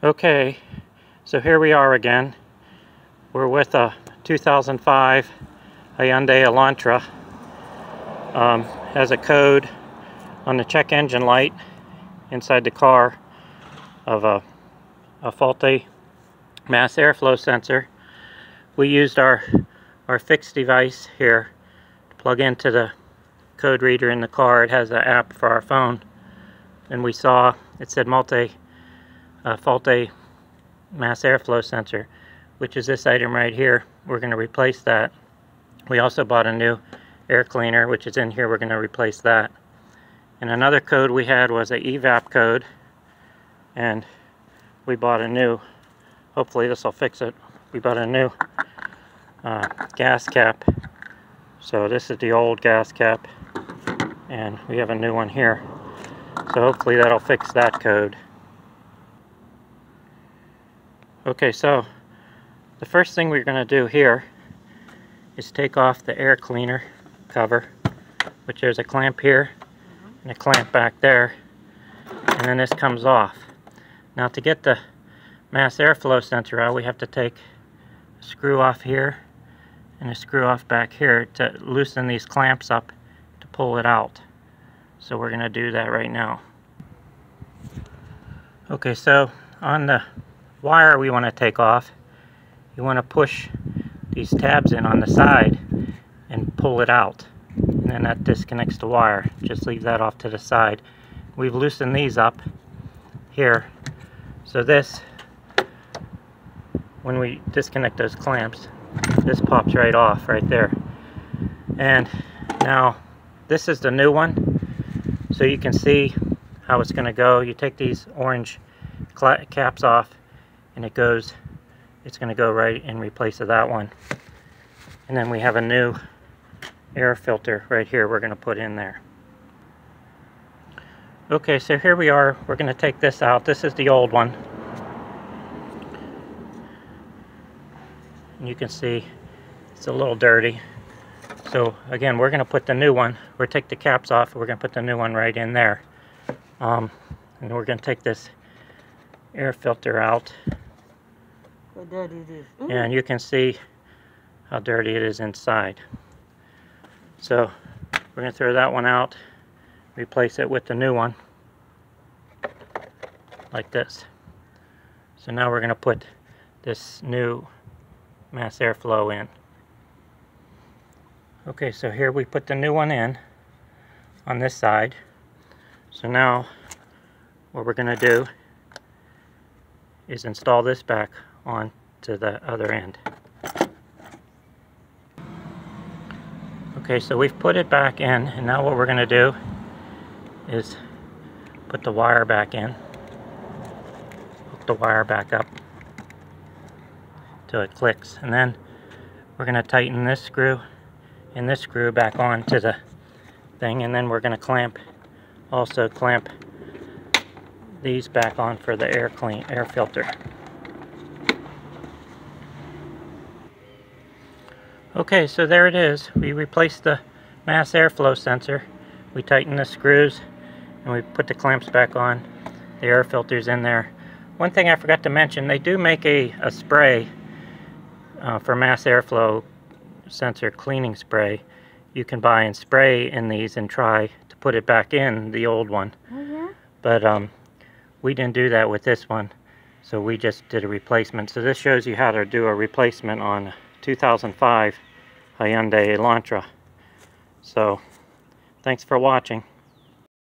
Okay, so here we are again. We're with a 2005 Hyundai Elantra. Has a code on the check engine light inside the car of a faulty mass airflow sensor. We used our fixed device here to plug into the code reader in the car. It has an app for our phone, and we saw it said faulty mass airflow sensor, which is this item right here. We're going to replace that. We also bought a new air cleaner, which is in here. We're going to replace that. And another code we had was a evap code, and we bought a new, hopefully this will fix it, we bought a new gas cap. So this is the old gas cap, and we have a new one here. So hopefully that'll fix that code. Okay, so the first thing we're going to do here is take off the air cleaner cover, which there's a clamp here and a clamp back there, and then this comes off. Now to get the mass airflow sensor out, we have to take a screw off here and a screw off back here to loosen these clamps up to pull it out. So we're going to do that right now. Okay, so on the wire we want to take off, you want to push these tabs in on the side and pull it out, and then that disconnects the wire. Just leave that off to the side. We've loosened these up here, so this, when we disconnect those clamps, this pops right off right there. And now this is the new one, so you can see how it's going to go. You take these orange caps off, and it's going to go right in replace of that one. And then we have a new air filter right here we're going to put in there. Okay, so here we are. We're going to take this out. This is the old one. And you can see it's a little dirty. So again, we're going to put the new one. We'll take the caps off. We're going to put the new one right in there. And we're going to take this air filter out. How dirty it is. And you can see how dirty it is inside. So we're going to throw that one out, replace it with the new one, like this. So now we're going to put this new mass airflow in. Okay, so here we put the new one in on this side. So now what we're going to do is install this back on to the other end. Okay, so we've put it back in, and now what we're going to do is put the wire back in, hook the wire back up till it clicks, and then we're going to tighten this screw and this screw back on to the thing, and then we're going to also clamp these back on for the air filter. Okay, so there it is. We replaced the mass airflow sensor. We tightened the screws and we put the clamps back on. The air filter's in there. One thing I forgot to mention, they do make a spray for mass airflow sensor cleaning spray. You can buy and spray in these and try to put it back in the old one. Oh yeah? But we didn't do that with this one, so we just did a replacement. So this shows you how to do a replacement on 2005 Hyundai Elantra. So thanks for watching.